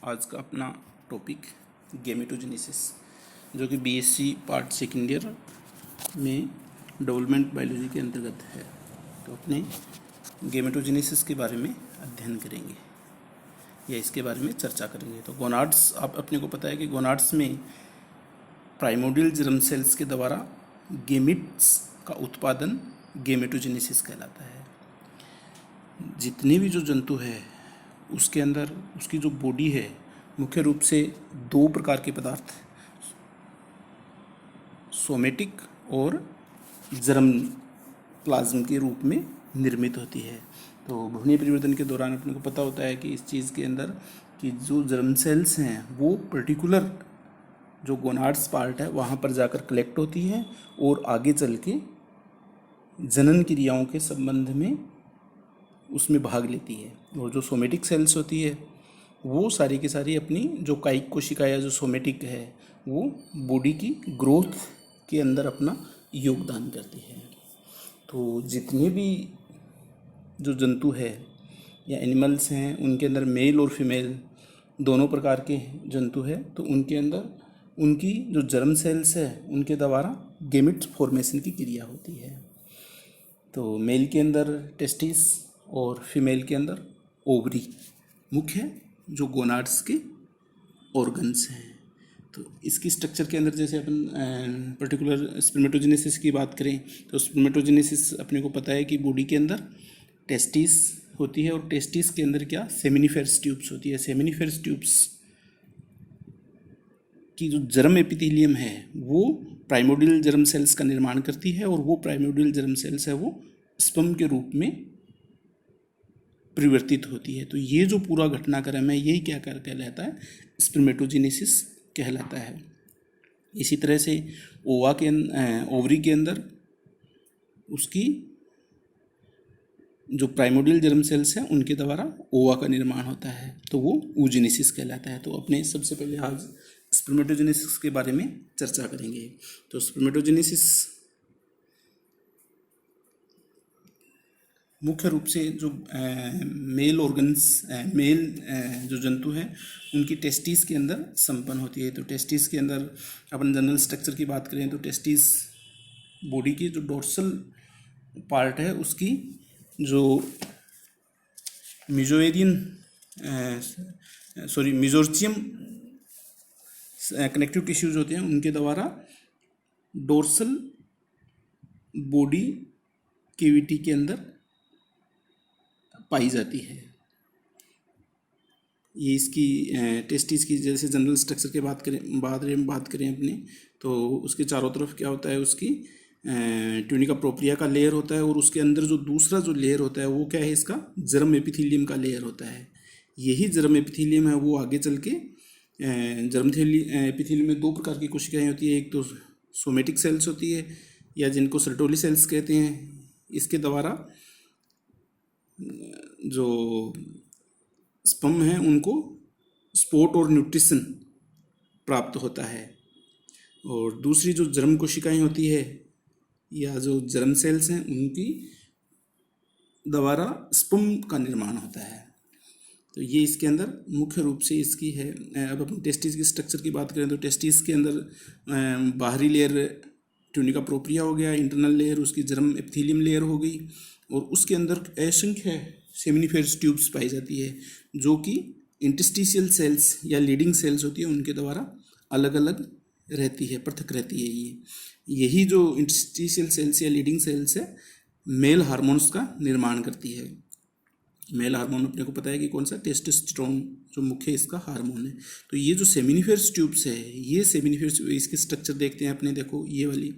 आज का अपना टॉपिक गेमेटोजेनेसिस, जो कि बीएससी पार्ट सेकेंड ईयर में डेवलपमेंट बायोलॉजी के अंतर्गत है। तो अपने गेमेटोजेनेसिस के बारे में अध्ययन करेंगे या इसके बारे में चर्चा करेंगे। तो गोनाड्स, आप अपने को पता है कि गोनाड्स में प्राइमोर्डियल जर्म सेल्स के द्वारा गेमिट्स का उत्पादन गेमेटोजेनेसिस कहलाता है। जितने भी जो जंतु है उसके अंदर उसकी जो बॉडी है मुख्य रूप से दो प्रकार के पदार्थ, सोमेटिक और जर्म प्लाज्म के रूप में निर्मित होती है। तो भ्रूणीय परिवर्तन के दौरान अपने को पता होता है कि इस चीज़ के अंदर कि जो जर्म सेल्स हैं वो पर्टिकुलर जो गोनाड्स पार्ट है वहाँ पर जाकर कलेक्ट होती है और आगे चल के जनन क्रियाओं के संबंध में उसमें भाग लेती है। और जो सोमेटिक सेल्स होती है वो सारी की सारी अपनी जो कायिक कोशिका या जो सोमेटिक है वो बॉडी की ग्रोथ के अंदर अपना योगदान करती है। तो जितने भी जो जंतु है या एनिमल्स हैं उनके अंदर मेल और फीमेल दोनों प्रकार के जंतु है, तो उनके अंदर उनकी जो जर्म सेल्स है उनके द्वारा गेमिट फॉर्मेशन की क्रिया होती है। तो मेल के अंदर टेस्टिस और फीमेल के अंदर ओवरी मुख्य जो गोनाड्स के ऑर्गन्स हैं। तो इसकी स्ट्रक्चर के अंदर जैसे अपन पर्टिकुलर स्पर्मेटोजेनेसिस की बात करें तो स्पर्मेटोजेनेसिस अपने को पता है कि बॉडी के अंदर टेस्टिस होती है और टेस्टिस के अंदर क्या सेमिनिफेरस ट्यूब्स होती है। सेमिनिफेरस ट्यूब्स की जो जर्म एपिथेलियम है वो प्राइमोर्डियल जर्म सेल्स का निर्माण करती है और वो प्राइमोर्डियल जर्म सेल्स है वो स्पर्म के रूप में परिवर्तित होती है। तो ये जो पूरा घटनाक्रम है यही क्या कहलाता है, स्पर्मेटोजेनेसिस कहलाता है। इसी तरह से ओवरी के अंदर उसकी जो प्राइमोर्डियल जर्म सेल्स हैं उनके द्वारा ओवा का निर्माण होता है, तो वो oogenesis कहलाता है। तो अपने सबसे पहले आज स्पर्मेटोजेनेसिस के बारे में चर्चा करेंगे। तो स्पर्मेटोजेनेसिस मुख्य रूप से जो मेल ऑर्गन्स मेल जो जंतु हैं उनकी टेस्टिस के अंदर संपन्न होती है। तो टेस्टिस के अंदर अपन जनरल स्ट्रक्चर की बात करें तो टेस्टिस बॉडी की जो डोर्सल पार्ट है उसकी जो मिजोर्चियम कनेक्टिव टिश्यूज होते हैं उनके द्वारा डोर्सल बॉडी कैविटी के अंदर पाई जाती है। ये इसकी टेस्टिस की जैसे जनरल स्ट्रक्चर के बात करें अपने तो उसके चारों तरफ क्या होता है, उसकी ट्यूनिका प्रोप्रिया का लेयर होता है और उसके अंदर जो दूसरा जो लेयर होता है वो क्या है, इसका जर्म एपिथेलियम का लेयर होता है। यही जर्म एपिथेलियम है वो आगे चल के जर्म एपिथेलियम में दो प्रकार की कोशिकाएं होती है। एक तो सोमेटिक सेल्स होती है या जिनको सर्टोली सेल्स कहते हैं, इसके द्वारा जो स्पर्म है उनको स्पोर्ट और न्यूट्रिशन प्राप्त होता है। और दूसरी जो जर्म कोशिकाएं होती है या जो जर्म सेल्स हैं उनकी द्वारा स्पर्म का निर्माण होता है। तो ये इसके अंदर मुख्य रूप से इसकी है। अब अपन टेस्टिस की स्ट्रक्चर की बात करें तो टेस्टिस के अंदर बाहरी लेयर ट्यूनिका प्रोप्रिया हो गया, इंटरनल लेयर उसकी जर्म एपिथेलियम लेयर हो गई और उसके अंदर असंख्य सेमिनिफेरस ट्यूब्स पाई जाती है जो कि इंटरस्टिशियल सेल्स या लीडिंग सेल्स होती है उनके द्वारा अलग अलग रहती है, पृथक रहती है। यही जो इंटरस्टिशियल सेल्स या लीडिंग सेल्स है मेल हार्मोन्स का निर्माण करती है। मेल हार्मोन अपने को पता है कि कौन सा, टेस्टोस्टेरोन जो मुख्य इसका हार्मोन है। तो ये जो सेमिनिफेरस ट्यूब्स है ये सेमिनिफेरस, इसकी स्ट्रक्चर देखते हैं अपने, देखो ये वाली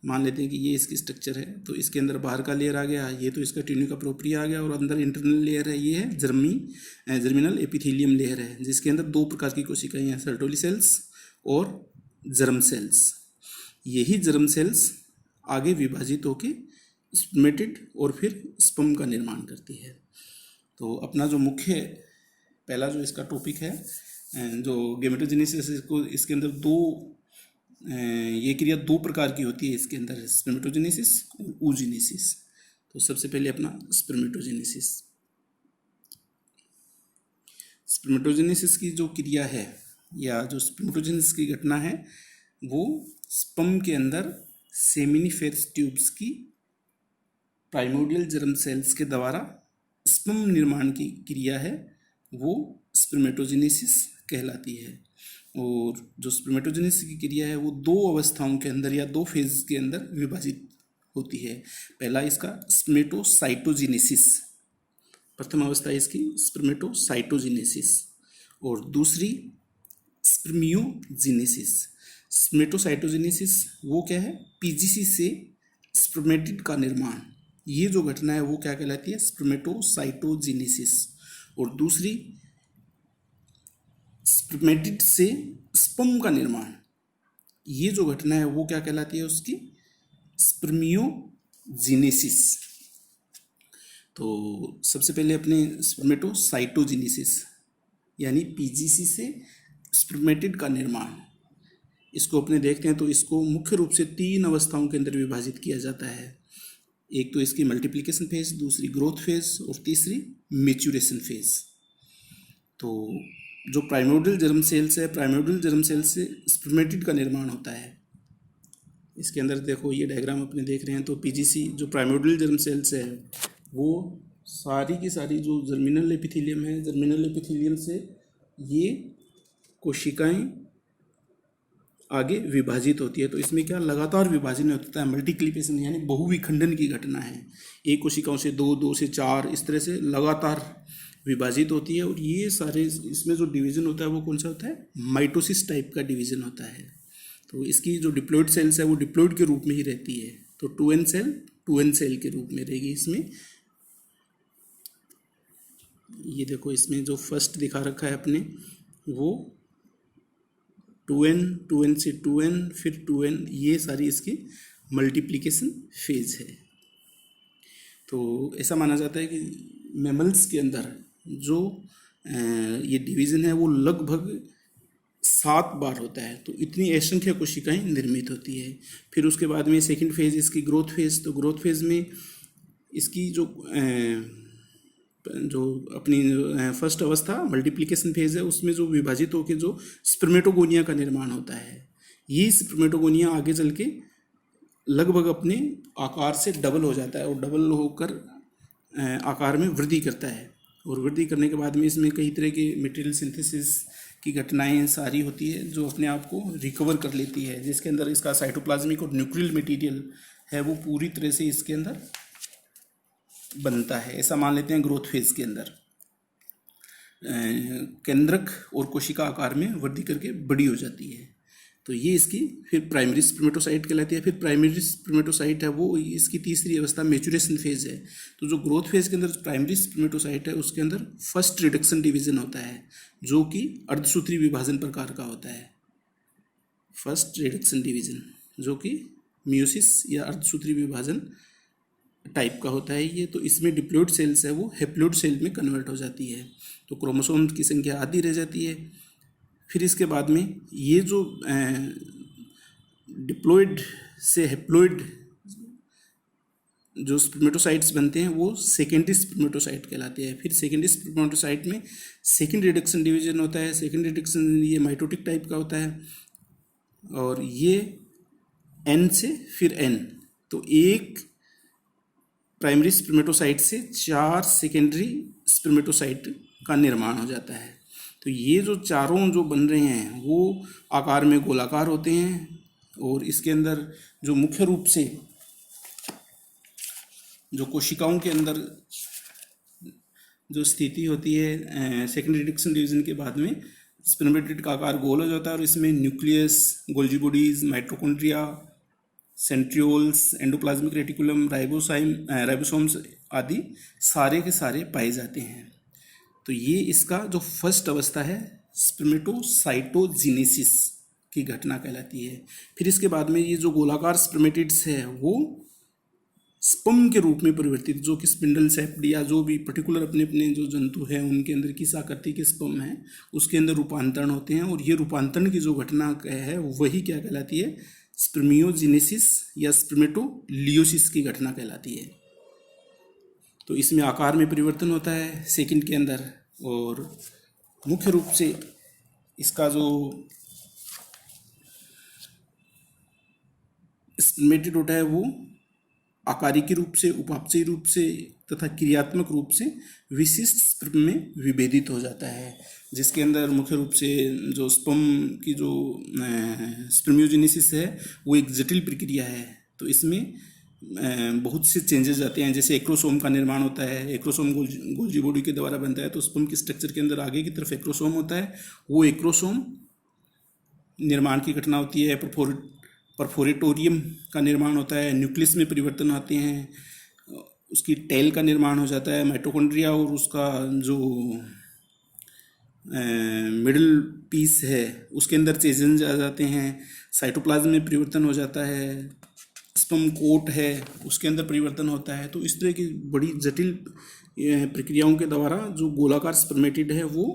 मान लेते हैं कि ये इसकी स्ट्रक्चर है। तो इसके अंदर बाहर का लेयर आ गया, ये तो इसका ट्यूनिका प्रोप्रिया आ गया और अंदर इंटरनल लेयर है, ये है जर्मिनल एपिथेलियम लेयर है जिसके अंदर दो प्रकार की कोशिकाएं हैं, सर्टोली सेल्स और जर्म सेल्स। यही जर्म सेल्स आगे विभाजित होकर स्पर्मेटिड और फिर स्पर्म का निर्माण करती है। तो अपना जो मुख्य पहला जो इसका टॉपिक है जो गेमेटोजेनेसिस को, इसके अंदर ये क्रिया दो प्रकार की होती है इसके अंदर, स्पर्मेटोजेनेसिस और oogenesis। तो सबसे पहले अपना स्पर्मेटोजेनेसिस। स्पर्मेटोजेनेसिस की जो क्रिया है या जो स्पर्मेटोजेनेसिस की घटना है वो स्पर्म के अंदर सेमिनिफेरस ट्यूब्स की प्राइमोर्डियल जर्म सेल्स के द्वारा स्पर्म निर्माण की क्रिया है वो स्पर्मेटोजेनेसिस कहलाती है। और जो स्पर्मेटोजेनेसिस की क्रिया है वो दो अवस्थाओं के अंदर या दो फेज के अंदर विभाजित होती है। पहला इसका स्पर्मेटोसाइटोजेनेसिस, प्रथम अवस्था इसकी स्पर्मेटोसाइटोजेनेसिस, और दूसरी स्पर्मियोजेनेसिस। स्पर्मेटोसाइटोजेनेसिस वो क्या है, पीजीसी से स्पर्मेटिड का निर्माण, ये जो घटना है वो क्या कहलाती है, स्पर्मेटोसाइटोजेनेसिस। और दूसरी स्पर्मेटिड से स्पर्म का निर्माण, ये जो घटना है वो क्या कहलाती है उसकी, स्पर्मियोजेनेसिस। तो सबसे पहले अपने स्पर्मेटोसाइटोजेनेसिस यानी पीजीसी से स्पर्मेटिड का निर्माण, इसको अपने देखते हैं तो इसको मुख्य रूप से तीन अवस्थाओं के अंदर विभाजित किया जाता है। एक तो इसकी मल्टीप्लिकेशन फेज, दूसरी ग्रोथ फेज और तीसरी मैच्यूरेशन फेज। तो जो प्राइमोर्डियल जर्म सेल्स है, प्राइमोर्डियल जर्म सेल्स से स्पर्मेटिड का निर्माण होता है। इसके अंदर देखो ये डायग्राम अपने देख रहे हैं तो पीजीसी जो प्राइमोर्डियल जर्म सेल्स है वो सारी की सारी जो जर्मिनल एपिथेलियम है, जर्मिनल एपिथेलियम से ये कोशिकाएं आगे विभाजित होती है। तो इसमें क्या लगातार विभाजन होता है, मल्टीक्लिपेशन यानी बहुविखंडन की घटना है। एक कोशिकाओं से दो, दो से चार, इस तरह से लगातार विभाजित होती है। और ये सारे इसमें जो डिवीज़न होता है वो कौन सा होता है, माइटोसिस टाइप का डिवीज़न होता है। तो इसकी जो डिप्लॉइड सेल्स है वो डिप्लॉइड के रूप में ही रहती है। तो 2n सेल 2n सेल के रूप में रहेगी इसमें। ये देखो इसमें जो फर्स्ट दिखा रखा है अपने वो 2n, 2n से 2n, फिर 2n, ये सारी इसकी मल्टीप्लिकेशन फेज है। तो ऐसा माना जाता है कि मैमल्स के अंदर जो ये डिवीज़न है वो लगभग 7 बार होता है। तो इतनी असंख्य कोशिकाएं निर्मित होती है। फिर उसके बाद में सेकंड फेज इसकी ग्रोथ फेज। तो ग्रोथ फेज में इसकी जो अपनी फर्स्ट अवस्था मल्टीप्लिकेशन फेज है उसमें जो विभाजित होकर जो स्पर्मेटोगोनिया का निर्माण होता है, ये स्पर्मेटोगोनिया आगे चल के लगभग अपने आकार से डबल हो जाता है और डबल होकर आकार में वृद्धि करता है। और वृद्धि करने के बाद में इसमें कई तरह के मटेरियल सिंथेसिस की घटनाएं सारी होती है जो अपने आप को रिकवर कर लेती है, जिसके अंदर इसका साइटोप्लाज्मिक और न्यूक्लियल मटेरियल है वो पूरी तरह से इसके अंदर बनता है। ऐसा मान लेते हैं ग्रोथ फेज के अंदर केंद्रक और कोशिका आकार में वृद्धि करके बड़ी हो जाती है। तो ये इसकी फिर प्राइमरी स्पर्मेटोसाइट कहलाती है। फिर प्राइमरी स्पर्मेटोसाइट है वो इसकी तीसरी अवस्था मैच्यूरेशन फेज है। तो जो ग्रोथ फेज के अंदर प्राइमरी स्पर्मेटोसाइट है उसके अंदर फर्स्ट रिडक्शन डिवीजन होता है जो कि अर्धसूत्री विभाजन प्रकार का होता है। फर्स्ट रिडक्शन डिवीजन जो कि मियोसिस या अर्धसूत्री विभाजन टाइप का होता है ये। तो इसमें डिप्लॉइड सेल्स है वो हैप्लॉइड सेल में कन्वर्ट हो जाती है। तो क्रोमोसोम की संख्या आधी रह जाती है। फिर इसके बाद में ये जो डिप्लॉइड से हैप्लॉइड जो स्पर्मेटोसाइट्स बनते हैं वो सेकेंडरी स्पर्मेटोसाइट कहलाते हैं। फिर सेकेंडरी स्पर्मेटोसाइट में सेकेंड रिडक्शन डिवीजन होता है। सेकेंड रिडक्शन ये माइटोटिक टाइप का होता है और ये n से फिर n। तो एक प्राइमरी स्पर्मेटोसाइट से 4 सेकेंडरी स्पर्मेटोसाइट का निर्माण हो जाता है। तो ये जो चारों जो बन रहे हैं वो आकार में गोलाकार होते हैं और इसके अंदर जो मुख्य रूप से जो कोशिकाओं के अंदर जो स्थिति होती है सेकेंडरी रिडक्शन डिवीजन के बाद में स्पर्मेटिड का आकार गोल हो जाता है और इसमें nucleus, Golgi bodies, mitochondria, centrioles, endoplasmic reticulum, ribosomes आदि सारे के सारे पाए जाते हैं। तो ये इसका जो फर्स्ट अवस्था है स्पर्मेटोसाइटोजेनेसिस की घटना कहलाती है। फिर इसके बाद में ये जो गोलाकार स्पर्मेटिड्स है वो स्पर्म के रूप में परिवर्तित, जो कि स्पिंडल सेप्ड या जो भी पर्टिकुलर अपने अपने जो जंतु है उनके अंदर किस आकृति के स्पर्म है उसके अंदर रूपांतरण होते हैं। और ये रूपांतरण की जो घटना है वही क्या कहलाती है, स्पर्मियोजेनेसिस या स्पर्मेटोलियोसिस की घटना कहलाती है। तो इसमें आकार में परिवर्तन होता है सेकंड के अंदर और मुख्य रूप से इसका जो स्पर्मेटिडोटा है वो आकारिकी रूप से, उपापचयी रूप से तथा क्रियात्मक रूप से विशिष्ट स्पर्म में विभेदित हो जाता है, जिसके अंदर मुख्य रूप से जो स्पर्म की जो स्पर्मियोजेनेसिस है वो एक जटिल प्रक्रिया है। तो इसमें बहुत से चेंजेस आते हैं, जैसे एक्रोसोम का निर्माण होता है, एक्रोसोम गोल्जी बॉडी के द्वारा बनता है। तो स्पर्म के स्ट्रक्चर के अंदर आगे की तरफ एक्रोसोम होता है, वो एक्रोसोम निर्माण की घटना होती है, परफोरेटोरियम का निर्माण होता है, न्यूक्लियस में परिवर्तन आते हैं, उसकी टेल का निर्माण हो जाता है, माइटोकॉन्ड्रिया और उसका जो मिडिल पीस है उसके अंदर चेंजेस आ जाते हैं, साइटोप्लाज्म में परिवर्तन हो जाता है, स्पर्म कोट है उसके अंदर परिवर्तन होता है। तो इस तरह की बड़ी जटिल प्रक्रियाओं के द्वारा जो गोलाकार स्पर्मेटिड है वो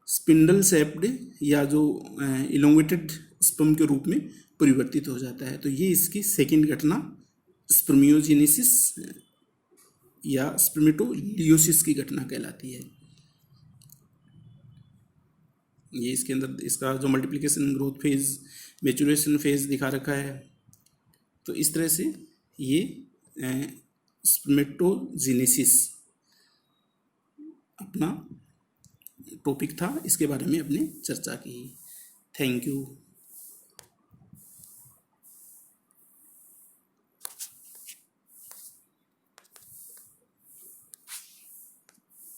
स्पिंडल शेप्ड या जो इलोंगेटेड स्पर्म के रूप में परिवर्तित हो जाता है। तो ये इसकी सेकंड घटना स्पर्मियोजेनेसिस या स्पर्मेटोलियोसिस की घटना कहलाती है। ये इसके अंदर इसका जो multiplication, growth phase, maturation phase दिखा रखा है। तो इस तरह से ये स्पर्मेटोजेनेसिस अपना टॉपिक था, इसके बारे में अपने चर्चा की। Thank you.